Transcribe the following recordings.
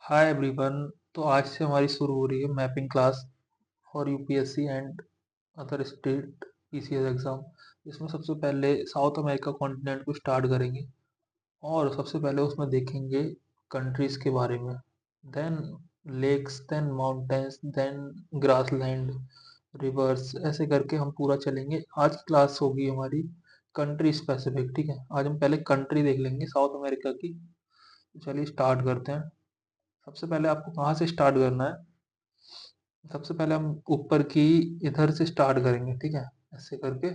Hi everyone. तो आज से हमारी शुरू हो रही है mapping class for UPSC and other state PCS exam. इसमें सबसे पहले साउथ अमेरिका कॉन्टिनेंट को स्टार्ट करेंगे और सबसे पहले उसमें देखेंगे कंट्रीज के बारे में। Then lakes, then mountains, then grassland, rivers, ऐसे करके हम पूरा चलेंगे। आज की क्लास होगी हमारी कंट्री स्पेसिफिक। ठीक है, आज हम पहले कंट्री देख लेंगे साउथ अमेरिका की। तो चलिए स्टार्ट करते हैं। सबसे पहले आपको कहाँ से स्टार्ट करना है? सबसे पहले हम ऊपर की इधर से स्टार्ट करेंगे। ठीक है, ऐसे करके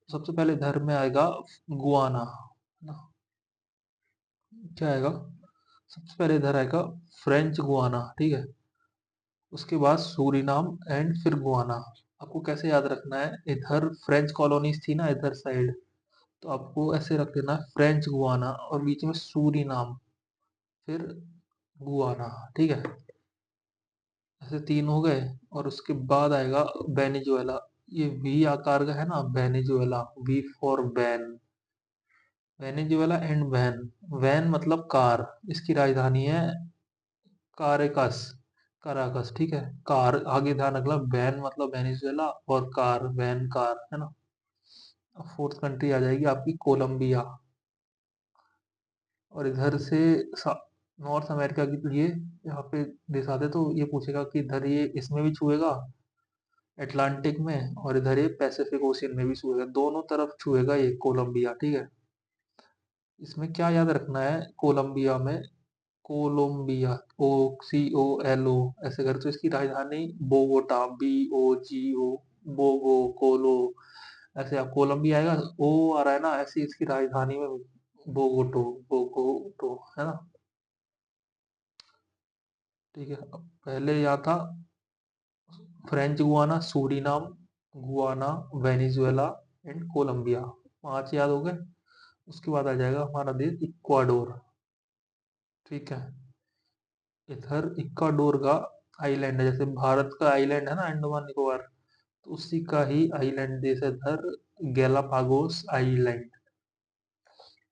सबसे पहले इधर में आएगा गुआना, है ना? क्या आएगा? सबसे पहले इधर आएगा फ्रेंच गुआना। ठीक है, उसके बाद सूरीनाम एंड फिर गुआना। आपको कैसे याद रखना है? इधर फ्रेंच कॉलोनीज थी ना इधर साइड, तो आपको ऐसे रख देना है फ्रेंच गुआना और बीच में सूरीनाम, फिर गुआना। ठीक है, ऐसे तीन हो गए। और उसके बाद आएगा वेनेजुएला। ये वी आकार का है ना, Venezuela, V for van. Venezuela and van. Van मतलब कार। इसकी राजधानी है कारेकस, कराकस। ठीक है, कार आगे ध्यान रखना। वैन मतलब वेनेजुएला और कार वैन कार, है ना? अब फोर्थ कंट्री आ जाएगी आपकी कोलंबिया। और इधर से नॉर्थ अमेरिका के लिए यहाँ पे देश आते तो ये पूछेगा कि इधर ये इसमें भी छुएगा अटलांटिक में, और इधर ये पैसिफिक ओशियन में भी छुएगा, दोनों तरफ छुएगा ये कोलंबिया। ठीक है, इसमें क्या याद रखना है? कोलंबिया में कोलंबिया, ओ, सी ओ एल ओ, ऐसे करके। तो इसकी राजधानी बोगोटा, बी ओ जी ओ, बोगो, कोलो, ऐसे। आप कोलंबिया आएगा, ओ आ रहा है ना, ऐसे इसकी राजधानी में बोगोटो, बोगोटो, है ना? ठीक है, अब पहले यहाँ था French Guiana, Suriname, Guana, Venezuela and Colombia. पांच याद हो गए। उसके बाद आ जाएगा हमारा देश इक्वाडोर। ठीक है, इधर इक्वाडोर का आइलैंड है, जैसे भारत का आइलैंड है ना अंडमान निकोबार, तो उसी का ही आइलैंड देश है इधर, गैलापागोस आइलैंड।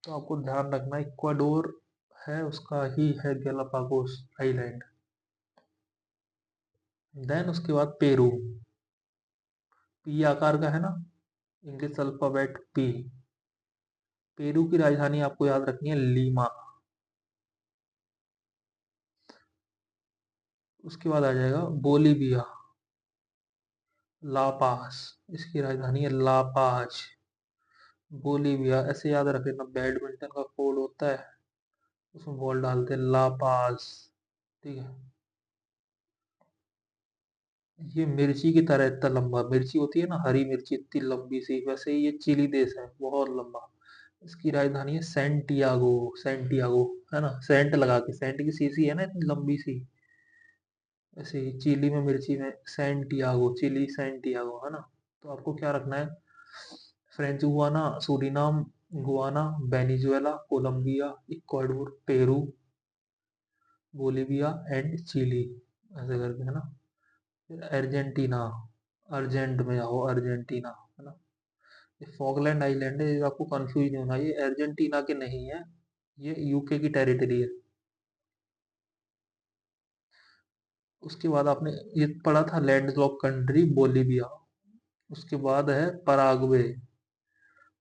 तो आपको ध्यान रखना, इक्वाडोर है उसका ही है गैलापागोस आइलैंड। देन उसके बाद पेरू। पी आकार का है ना, इंग्लिश अल्फाबेट पी। पेरू की राजधानी आपको याद रखनी है लीमा। उसके बाद आ जाएगा बोलीविया, लापास, इसकी राजधानी है लापाज। बोलीविया ऐसे याद रखे ना, बैडमिंटन का कोड होता है, उसमें बॉल डालते हैं, लापाज। ठीक है, ये मिर्ची की तरह इतना लंबा, मिर्ची होती है ना हरी मिर्ची, इतनी लंबी सी, वैसे ही ये चिली देश है, बहुत लंबा। इसकी राजधानी है सेंटियागो, सेंटियागो, है ना? सेंट लगा के, सेंट की सीसी है ना इतनी लंबी सी, ऐसे ही चिली में, मिर्ची में सेंटियागो, चिली सेंटियागो, है ना? तो आपको क्या रखना है? French Guiana, Suriname, Guana, Venezuela, Colombia, Ecuador, Peru, Bolivia and Chile, ऐसे करके, है ना? फिर अर्जेंटीना, अर्जेंट में आओ, अर्जेंटीना, है ना? ये फॉकलैंड आइलैंड है, ये आपको कंफ्यूज नहीं होना, ये अर्जेंटीना के नहीं है, ये यूके की टेरिटरी है। उसके बाद आपने ये पढ़ा था लैंडलॉक कंट्री बोलीविया। उसके बाद है पराग्वे,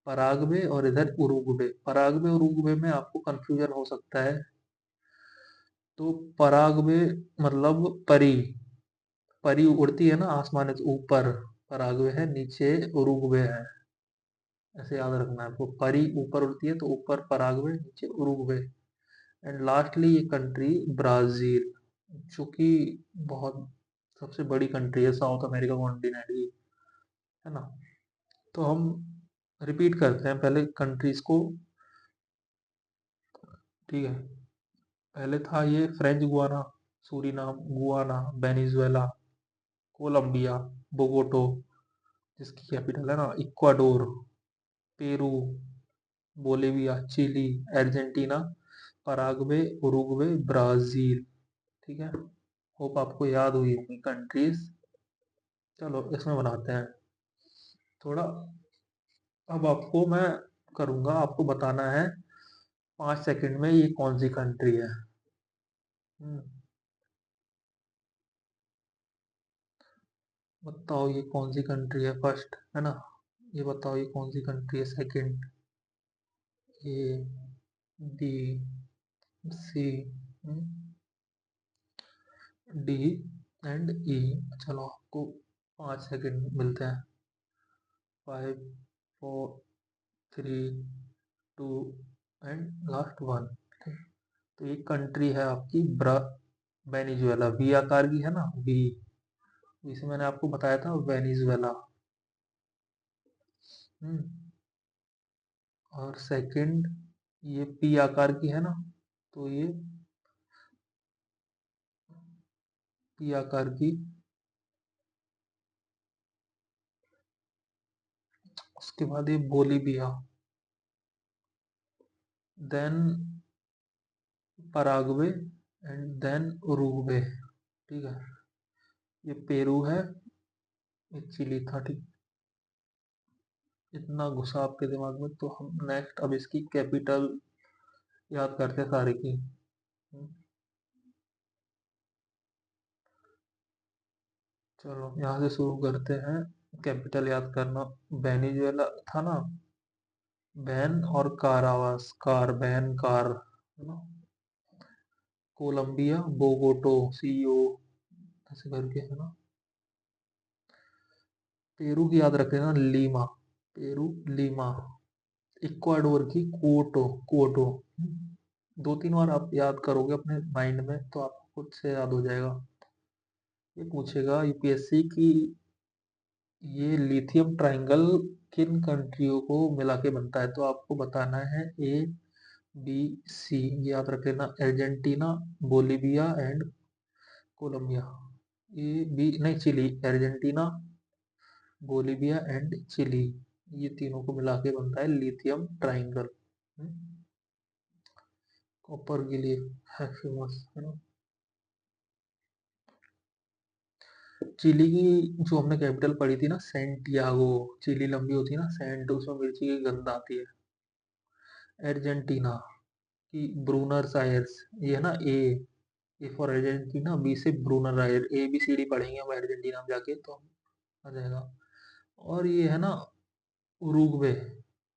पराग्वे और इधर उरुग्वे। पराग्वे और उरुग्वे में आपको कंफ्यूजन हो सकता है। तो पराग्वे मतलब परी, परी उड़ती है ना आसमान के ऊपर, पराग्वे है, नीचे उरुग्वे है। ऐसे याद रखना है आपको, परी ऊपर उड़ती है तो ऊपर पराग्वे, नीचे उरुग्वे। एंड लास्टली ये कंट्री ब्राजील, जो कि बहुत सबसे बड़ी कंट्री है साउथ अमेरिका कॉन्टिनेंट की, है ना? तो हम रिपीट करते हैं पहले कंट्रीज को। ठीक है, पहले था ये French Guiana, Suriname, Guana, Venezuela, Colombia, Bogota, जिसकी कैपिटल है ना Ecuador, Peru, Bolivia, Chile, Argentina, Paraguay, Uruguay, Brazil. ठीक है, होप आपको याद हुई होंगी कंट्रीज। चलो इसमें बनाते हैं थोड़ा। अब आपको मैं करूंगा, आपको बताना है 5 सेकंड में ये कौन सी कंट्री है। बताओ ये कौन सी कंट्री है फर्स्ट, है ना। ये बताओ ये कौन सी कंट्री है second. A, B, C, D and E. चलो आपको 5 सेकंड मिलते हैं। 5, 4, 3, 2 एंड लास्ट 1। तो ये कंट्री है आपकी वेनेजुएला, वी आकार की है ना, वी। इसे मैंने आपको बताया था वेनेजुएला। हम्म। और सेकंड ये पी आकार की है ना, तो ये पी आकार की। उसके बाद ये Bolivia, then Paraguay and then Uruguay. ठीक है। ये पेरू है, ये चिली था। ठीक। इतना घुसा आपके दिमाग में, तो हम नेक्स्ट अब इसकी कैपिटल याद करते हैं सारे की। चलो यहाँ से शुरू करते हैं। कैपिटल याद करना। वेनेजुएला था ना, वैन और कार, आवाज कार, वैन कार, है ना। कोलंबिया बोगोटो, सीओ, ऐसे करके, है ना। पेरू की याद रख लेना, लीमा। Peru, Lima. इक्वाडोर की क्वोटो, क्वोटो। 2-3 बार आप याद करोगे अपने माइंड में तो आपको खुद से याद हो जाएगा। ये पूछेगा यूपीएससी की, ये लिथियम ट्रायंगल किन कंट्रियों को मिला के बनता है, तो आपको बताना है ए, बी, सी। याद रख लेना, Argentina, Bolivia and Colombia. A, B नहीं, Chile, Argentina, Bolivia and Chile. ये तीनों को मिला के बनता है लिथियम ट्रायंगल। कॉपर के लिए है फेमस, है ना। चिली की जो हमने कैपिटल पढ़ी थी ना, सैंटियागो। चिली लंबी होती है ना, सैंट उसमें मिर्ची की गंध आती है। अर्जेंटीना की ब्रूनस आयर्स, ये है ना। ए फॉर अर्जेंटीना, बी से Buenos Aires, A B C D पढ़ेंगे हम अर्जेंटीना में जाके तो आ जाएगा। और ये है ना उरुग्वे।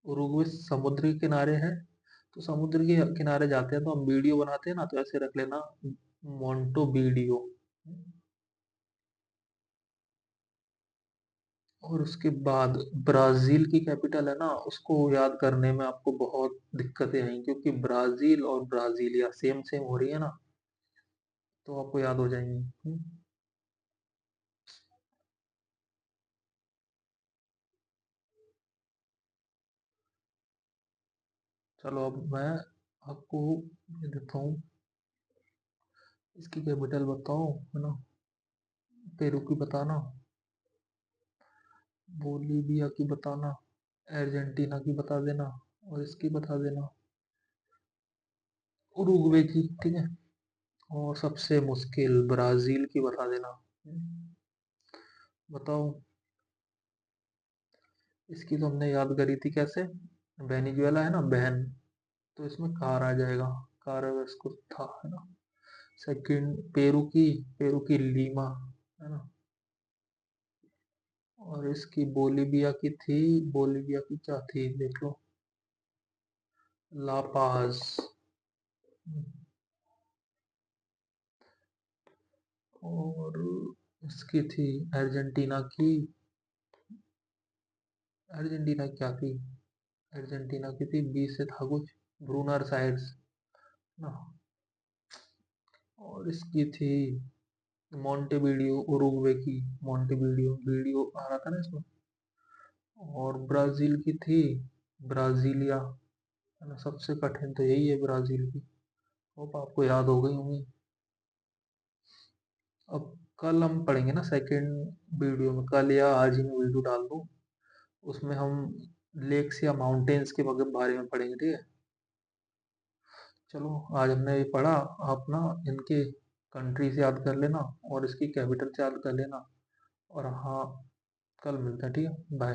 उरुग्वे समुद्र के किनारे है, तो समुद्र के किनारे जाते हैं तो हम वीडियो बनाते हैं ना, तो ऐसे रख लेना, मोन्टो वीडियो। और उसके बाद ब्राजील की कैपिटल है ना, उसको याद करने में आपको बहुत दिक्कतें आई, क्योंकि ब्राजील और ब्राजीलिया सेम सेम हो रही है ना, तो आपको याद हो जाएंगी। चलो अब मैं आपको ये देता हूँ, इसकी कैपिटल बताओ, है ना। पेरू की बताना, बोलीविया की बताना, अर्जेंटीना की बता देना, और इसकी बता देना, उरुग्वे की। ठीक है। और सबसे मुश्किल ब्राजील की बता देना। बताओ। इसकी तो हमने याद करी थी कैसे, वेनेजुएला है ना, बहन, तो इसमें कार आ जाएगा, कार इसको था, है ना। सेकंड पेरू की लीमा, है ना। और इसकी बोलीविया की थी, बोलीविया की क्या थी देख लो, लापाज। और इसकी थी अर्जेंटीना की, अर्जेंटीना क्या थी, अर्जेंटीना की थी, बी से था कुछ, ब्रूनर साइड्स ना। और इसकी थी मोंटेवीडियो, उरुग्वे की मोंटेवीडियो, वीडियो आ रहा था ना इसमें। और ब्राजील की थी ब्राजीलिया, है ना। सबसे कठिन तो यही है ब्राजील की। होप आपको याद हो गई होंगी। अब कल हम पढ़ेंगे ना सेकंड वीडियो में, कल या आज ही मैं वीडियो डाल दूँ, उसमें हम लेक्स या माउंटेन्स के बारे में पढ़ेंगे। ठीक है। चलो आज हमने ये पढ़ा, आप ना इनके कंट्रीज याद कर लेना और इसकी कैपिटल याद कर लेना। और हाँ, कल मिलते हैं। ठीक है, बाय।